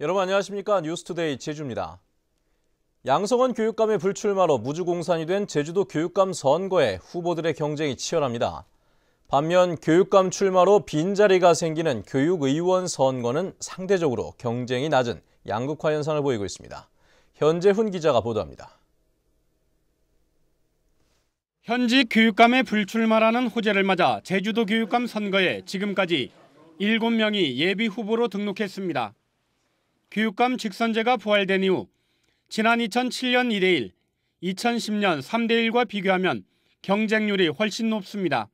여러분 안녕하십니까? 뉴스투데이 제주입니다. 양성원 교육감의 불출마로 무주공산이 된 제주도 교육감 선거에 후보들의 경쟁이 치열합니다. 반면 교육감 출마로 빈자리가 생기는 교육의원 선거는 상대적으로 경쟁이 낮은 양극화 현상을 보이고 있습니다. 현재훈 기자가 보도합니다. 현직 교육감의 불출마라는 호재를 맞아 제주도 교육감 선거에 지금까지 7명이 예비 후보로 등록했습니다. 교육감 직선제가 부활된 이후 지난 2007년 2대1, 2010년 3대1과 비교하면 경쟁률이 훨씬 높습니다.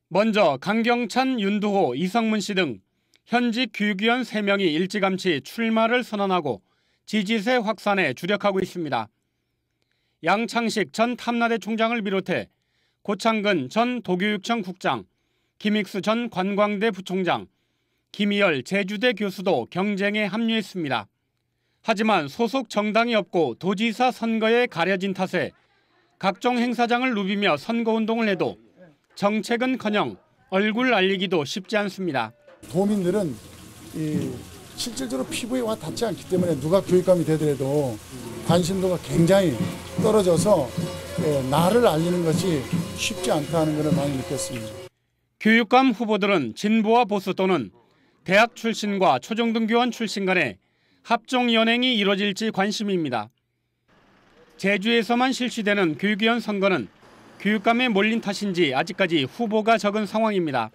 먼저 강경찬, 윤두호, 이성문 씨 등 현직 교육위원 3명이 일찌감치 출마를 선언하고 지지세 확산에 주력하고 있습니다. 양창식 전 탐나대 총장을 비롯해 고창근 전 도교육청 국장, 김익수 전 관광대 부총장, 김희열 제주대 교수도 경쟁에 합류했습니다. 하지만 소속 정당이 없고 도지사 선거에 가려진 탓에 각종 행사장을 누비며 선거운동을 해도 정책은커녕 얼굴 알리기도 쉽지 않습니다. 도민들은 실질적으로 피부에 와 닿지 않기 때문에 누가 교육감이 되더라도 관심도가 굉장히 떨어져서 나를 알리는 것이 쉽지 않다는 것을 많이 느꼈습니다. 교육감 후보들은 진보와 보수 또는 대학 출신과 초중등교원 출신 간의 합종 연행이 이뤄질지 관심입니다. 제주에서만 실시되는 교육위원 선거는 교육감에 몰린 탓인지 아직까지 후보가 적은 상황입니다.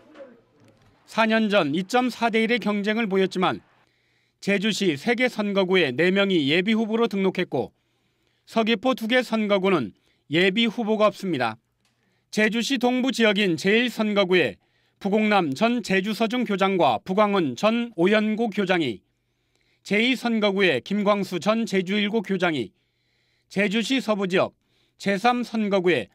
4년 전 2.4대1의 경쟁을 보였지만 제주시 3개 선거구에 4명이 예비 후보로 등록했고 서귀포 2개 선거구는 예비 후보가 없습니다. 제주시 동부 지역인 제1선거구에 부곡남 전 제주서중 교장과 부광훈 전 오연고 교장이, 제2선거구에 김광수 전 제주1고 교장이, 제주시 서부지역 제3선거구에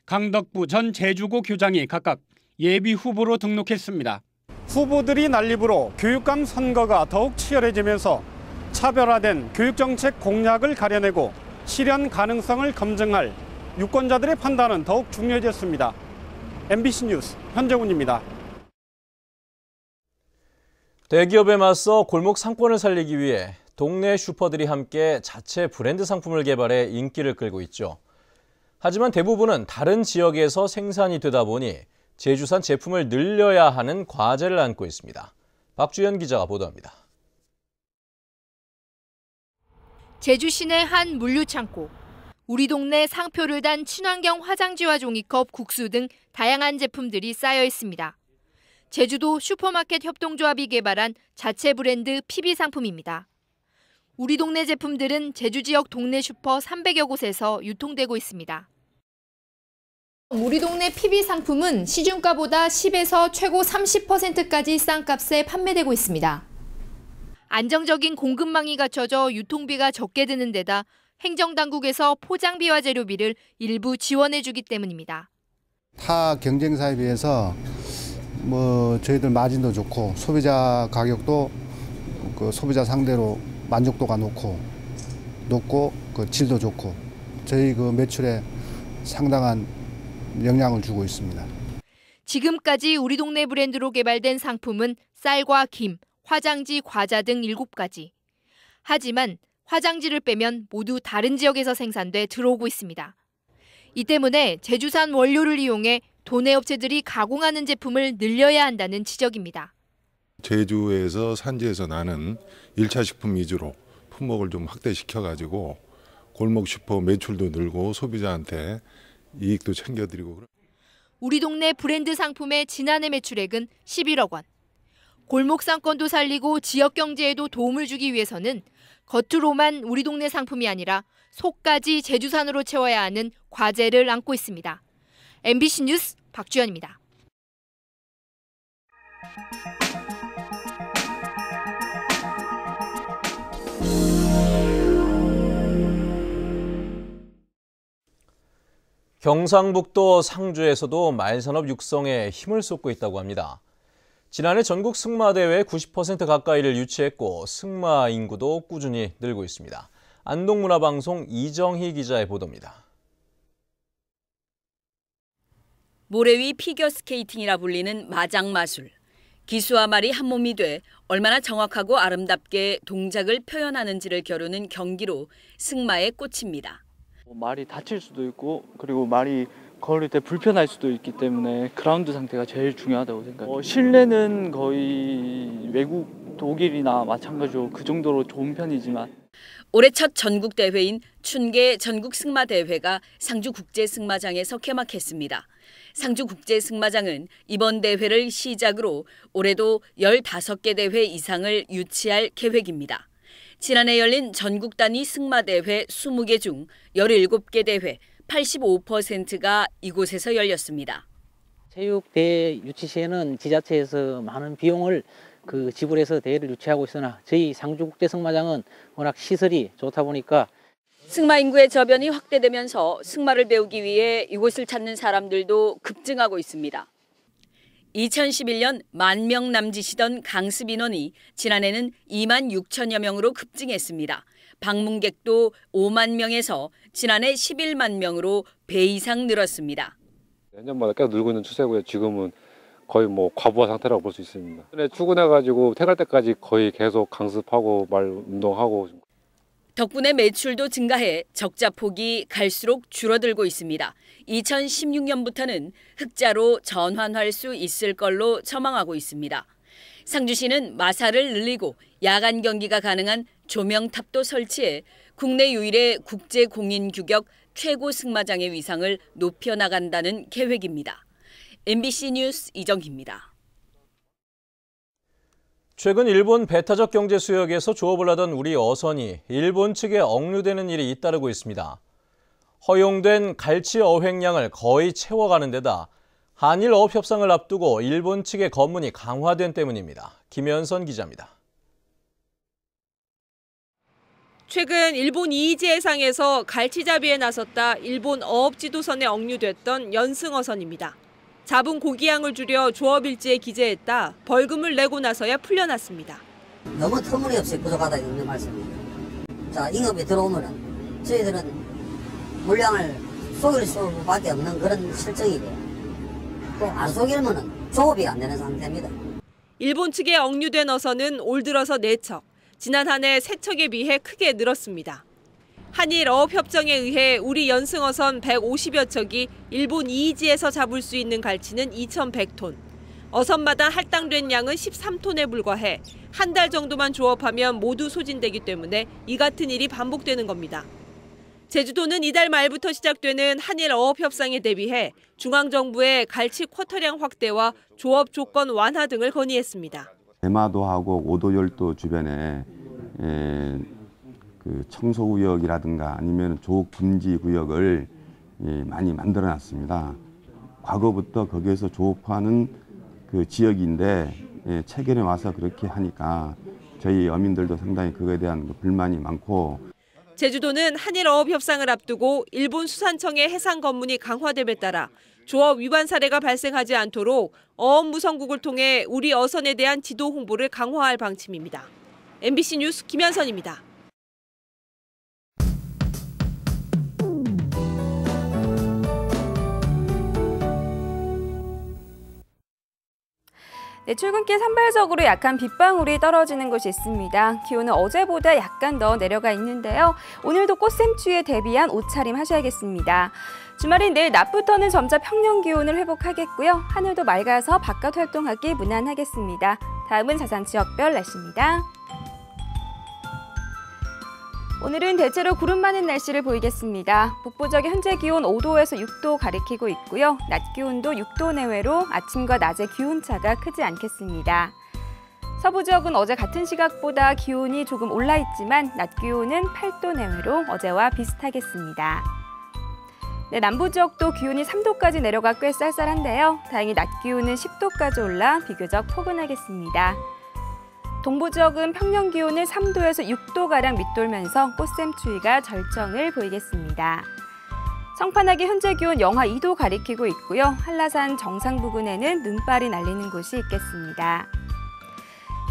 강덕부 전 제주고 교장이 각각 예비 후보로 등록했습니다. 후보들이 난립으로 교육감 선거가 더욱 치열해지면서 차별화된 교육정책 공약을 가려내고 실현 가능성을 검증할 유권자들의 판단은 더욱 중요해졌습니다. MBC 뉴스 현재훈입니다. 대기업에 맞서 골목 상권을 살리기 위해 동네 슈퍼들이 함께 자체 브랜드 상품을 개발해 인기를 끌고 있죠. 하지만 대부분은 다른 지역에서 생산이 되다 보니 제주산 제품을 늘려야 하는 과제를 안고 있습니다. 박주연 기자가 보도합니다. 제주 시내 한 물류창고. 우리 동네 상표를 단 친환경 화장지와 종이컵, 국수 등 다양한 제품들이 쌓여 있습니다. 제주도 슈퍼마켓 협동조합이 개발한 자체 브랜드 PB 상품입니다. 우리 동네 제품들은 제주 지역 동네 슈퍼 300여 곳에서 유통되고 있습니다. 우리 동네 PB 상품은 시중가보다 10에서 최고 30%까지 싼 값에 판매되고 있습니다. 안정적인 공급망이 갖춰져 유통비가 적게 드는 데다 행정당국에서 포장비와 재료비를 일부 지원해주기 때문입니다. 타 경쟁사에 비해서 저희들 마진도 좋고 소비자 가격도 소비자 상대로 만족도가 높고 질도 좋고 저희 매출에 상당한 영향을 주고 있습니다. 지금까지 우리 동네 브랜드로 개발된 상품은 쌀과 김, 화장지, 과자 등 7가지. 하지만 화장지를 빼면 모두 다른 지역에서 생산돼 들어오고 있습니다. 이 때문에 제주산 원료를 이용해 도내 업체들이 가공하는 제품을 늘려야 한다는 지적입니다. 제주에서 산지에서 나는 1차 식품 위주로 품목을 좀 확대시켜가지고 골목 슈퍼 매출도 늘고 소비자한테 이익도 챙겨드리고. 우리 동네 브랜드 상품의 지난해 매출액은 11억 원. 골목 상권도 살리고 지역 경제에도 도움을 주기 위해서는 겉으로만 우리 동네 상품이 아니라 속까지 제주산으로 채워야 하는 과제를 안고 있습니다. MBC 뉴스 박주연입니다. 경상북도 상주에서도 말산업 육성에 힘을 쏟고 있다고 합니다. 지난해 전국 승마대회 90% 가까이를 유치했고 승마 인구도 꾸준히 늘고 있습니다. 안동문화방송 이정희 기자의 보도입니다. 모래 위 피겨스케이팅이라 불리는 마장마술. 기수와 말이 한 몸이 돼 얼마나 정확하고 아름답게 동작을 표현하는지를 겨루는 경기로 승마에 꽂힙니다. 말이 다칠 수도 있고 그리고 말이 걸을 때 불편할 수도 있기 때문에 그라운드 상태가 제일 중요하다고 생각해요. 실내는 거의 외국 독일이나 마찬가지로 그 정도로 좋은 편이지만 올해 첫 전국 대회인 춘계 전국 승마 대회가 상주 국제 승마장에서 개막했습니다. 상주 국제 승마장은 이번 대회를 시작으로 올해도 15개 대회 이상을 유치할 계획입니다. 지난해 열린 전국 단위 승마 대회 20개 중 17개 대회 85%가 이곳에서 열렸습니다. 체육대회 유치 시에는 지자체에서 많은 비용을 지불해서 대회를 유치하고 있으나 저희 상주국제승마장은 워낙 시설이 좋다 보니까 승마 인구의 저변이 확대되면서 승마를 배우기 위해 이곳을 찾는 사람들도 급증하고 있습니다. 2011년 10,000명 남짓이던 강습 인원이 지난해는 26,000여 명으로 급증했습니다. 방문객도 5만 명에서 지난해 11만 명으로 배 이상 늘었습니다. 내년마다 계속 늘고 있는 추세고요. 지금은 거의 과부하 상태라고 볼 수 있습니다. 출근해가지고 퇴근할 때까지 거의 계속 강습하고 말 운동하고. 덕분에 매출도 증가해 적자 폭이 갈수록 줄어들고 있습니다. 2016년부터는 흑자로 전환할 수 있을 걸로 전망하고 있습니다. 상주시는 마사를 늘리고 야간 경기가 가능한 조명탑도 설치해 국내 유일의 국제 공인 규격 최고 승마장의 위상을 높여나간다는 계획입니다. MBC 뉴스 이정희입니다. 최근 일본 배타적 경제 수역에서 조업을 하던 우리 어선이 일본 측에 억류되는 일이 잇따르고 있습니다. 허용된 갈치 어획량을 거의 채워가는 데다 한일 어업 협상을 앞두고 일본 측의 검문이 강화된 때문입니다. 김현선 기자입니다. 최근 일본 이이지 해상에서 갈치잡이에 나섰다 일본 어업지도선에 억류됐던 연승어선입니다. 잡은 고기양을 줄여 조업일지에 기재했다 벌금을 내고 나서야 풀려났습니다. 너무 터무니없이 부족하다 이런 말씀이에요. 자, 임업이 들어오면은 저희들은 물량을 속일 수밖에 없는 그런 실정이고요. 또 안 속이면은 조업이 안 되는 상태입니다. 일본 측에 억류된 어선은 올 들어서 4척, 지난 한 해 3척에 비해 크게 늘었습니다. 한일 어업협정에 의해 우리 연승어선 150여 척이 일본 이이지에서 잡을 수 있는 갈치는 2,100톤. 어선마다 할당된 양은 13톤에 불과해 한 달 정도만 조업하면 모두 소진되기 때문에 이 같은 일이 반복되는 겁니다. 제주도는 이달 말부터 시작되는 한일 어업협상에 대비해 중앙정부의 갈치 쿼터량 확대와 조업 조건 완화 등을 건의했습니다. 대마도하고 오도열도 주변에 청소구역이라든가 아니면 조업 금지 구역을 많이 만들어놨습니다. 과거부터 거기에서 조업하는 지역인데 최근에 와서 그렇게 하니까 저희 어민들도 상당히 그거에 대한 불만이 많고. 제주도는 한일 어업 협상을 앞두고 일본 수산청의 해상 검문이 강화됨에 따라 조업 위반 사례가 발생하지 않도록 어업무성국을 통해 우리 어선에 대한 지도 홍보를 강화할 방침입니다. MBC 뉴스 김현선입니다. 네, 출근길 산발적으로 약한 빗방울이 떨어지는 곳이 있습니다. 기온은 어제보다 약간 더 내려가 있는데요. 오늘도 꽃샘추위에 대비한 옷차림 하셔야겠습니다. 주말인 내일 낮부터는 점차 평년 기온을 회복하겠고요. 하늘도 맑아서 바깥 활동하기 무난하겠습니다. 다음은 자산 지역별 날씨입니다. 오늘은 대체로 구름 많은 날씨를 보이겠습니다. 북부 지역의 현재 기온 5도에서 6도 가리키고 있고요. 낮 기온도 6도 내외로 아침과 낮의 기온차가 크지 않겠습니다. 서부 지역은 어제 같은 시각보다 기온이 조금 올라 있지만 낮 기온은 8도 내외로 어제와 비슷하겠습니다. 네, 남부 지역도 기온이 3도까지 내려가 꽤 쌀쌀한데요. 다행히 낮 기온은 10도까지 올라 비교적 포근하겠습니다. 동부 지역은 평년 기온을 3도에서 6도가량 밑돌면서 꽃샘추위가 절정을 보이겠습니다. 성판하기 현재 기온 영하 2도 가리키고 있고요. 한라산 정상 부근에는 눈발이 날리는 곳이 있겠습니다.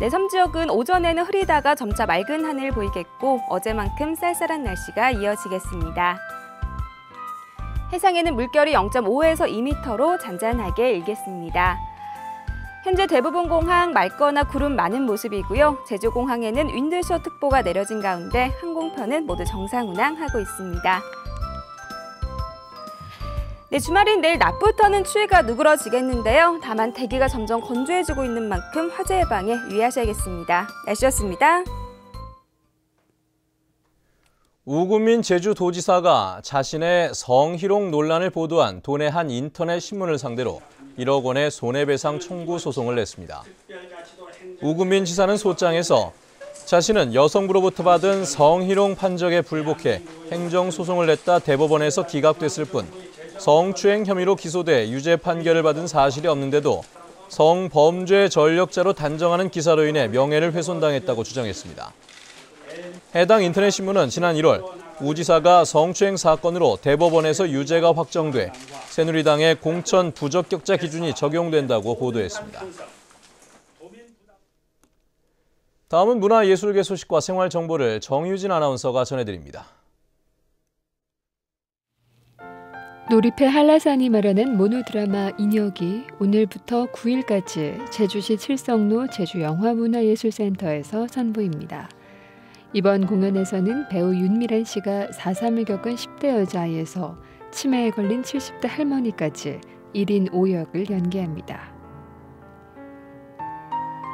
내섬 지역은 오전에는 흐리다가 점차 맑은 하늘 보이겠고 어제만큼 쌀쌀한 날씨가 이어지겠습니다. 해상에는 물결이 0.5에서 2m로 잔잔하게 일겠습니다. 현재 대부분 공항 맑거나 구름 많은 모습이고요. 제주공항에는 윈드쇼 특보가 내려진 가운데 항공편은 모두 정상 운항하고 있습니다. 네, 주말인 내일 낮부터는 추위가 누그러지겠는데요. 다만 대기가 점점 건조해지고 있는 만큼 화재 예방에 유의하셔야겠습니다. 날씨였습니다. 우금민 제주도지사가 자신의 성희롱 논란을 보도한 도내 한 인터넷 신문을 상대로 1억 원의 손해배상 청구 소송을 냈습니다. 우금민 지사는 소장에서 자신은 여성부로부터 받은 성희롱 판정에 불복해 행정소송을 냈다 대법원에서 기각됐을 뿐 성추행 혐의로 기소돼 유죄 판결을 받은 사실이 없는데도 성범죄 전력자로 단정하는 기사로 인해 명예를 훼손당했다고 주장했습니다. 해당 인터넷 신문은 지난 1월 우 지사가 성추행 사건으로 대법원에서 유죄가 확정돼 새누리당의 공천 부적격자 기준이 적용된다고 보도했습니다. 다음은 문화예술계 소식과 생활 정보를 정유진 아나운서가 전해드립니다. 놀이패 한라산이 마련한 모노드라마 인혁이 오늘부터 9일까지 제주시 칠성로 제주영화문화예술센터에서 선보입니다. 이번 공연에서는 배우 윤미란 씨가 4.3을 겪은 10대 여자아이에서 치매에 걸린 70대 할머니까지 1인 5역을 연기합니다.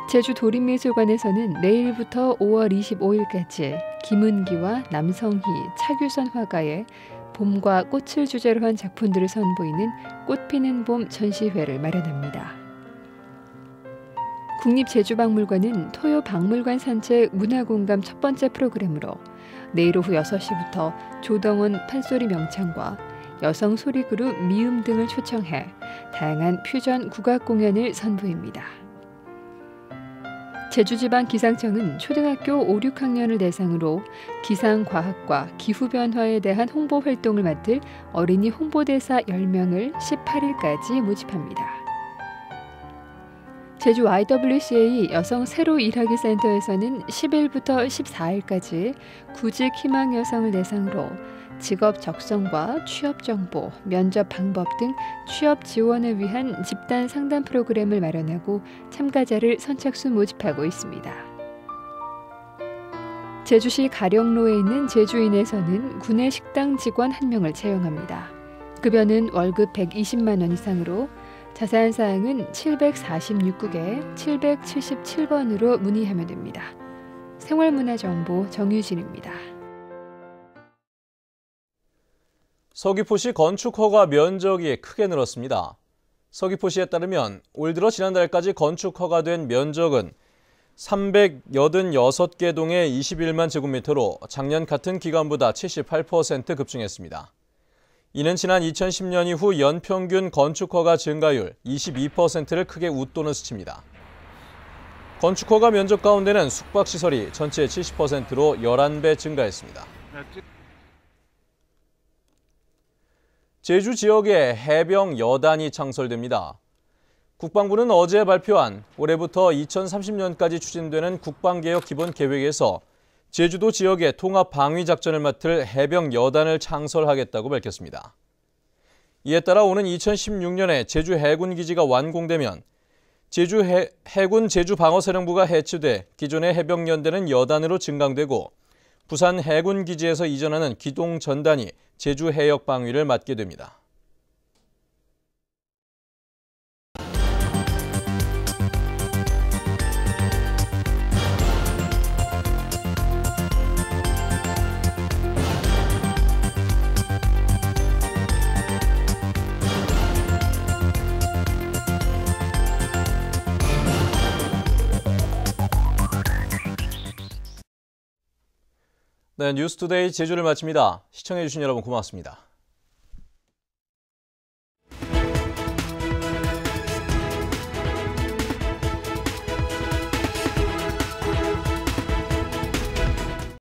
제주도립미술관에서는 내일부터 5월 25일까지 김은기와 남성희, 차규선 화가의 봄과 꽃을 주제로 한 작품들을 선보이는 꽃피는 봄 전시회를 마련합니다. 국립제주박물관은 토요 박물관 산책 문화공감 첫 번째 프로그램으로 내일 오후 6시부터 조덩원 판소리 명창과 여성 소리 그룹 미음 등을 초청해 다양한 퓨전 국악 공연을 선보입니다. 제주지방기상청은 초등학교 5, 6학년을 대상으로 기상과학과 기후변화에 대한 홍보 활동을 맡을 어린이 홍보대사 10명을 18일까지 모집합니다. 제주 YWCA 여성 새로 일하기 센터에서는 10일부터 14일까지 구직 희망 여성을 대상으로 직업 적성과 취업 정보, 면접 방법 등 취업 지원을 위한 집단 상담 프로그램을 마련하고 참가자를 선착순 모집하고 있습니다. 제주시 가령로에 있는 제주인에서는 구내 식당 직원 1명을 채용합니다. 급여는 월급 120만 원 이상으로 자세한 사항은 746국에 777번으로 문의하면 됩니다. 생활문화정보 정유진입니다. 서귀포시 건축 허가 면적이 크게 늘었습니다. 서귀포시에 따르면 올 들어 지난달까지 건축 허가된 면적은 386개 동의 21만 제곱미터로 작년 같은 기간보다 78% 급증했습니다. 이는 지난 2010년 이후 연평균 건축허가 증가율 22%를 크게 웃도는 수치입니다. 건축허가 면적 가운데는 숙박시설이 전체 70%로 11배 증가했습니다. 제주 지역에 해병 여단이 창설됩니다. 국방부는 어제 발표한 올해부터 2030년까지 추진되는 국방개혁 기본계획에서 제주도 지역의 통합 방위 작전을 맡을 해병 여단을 창설하겠다고 밝혔습니다. 이에 따라 오는 2016년에 제주 해군 기지가 완공되면 제주 해군 제주방어사령부가 해체돼 기존의 해병연대는 여단으로 증강되고 부산 해군 기지에서 이전하는 기동 전단이 제주 해역 방위를 맡게 됩니다. 네, 뉴스투데이 제주를 마칩니다. 시청해주신 여러분 고맙습니다.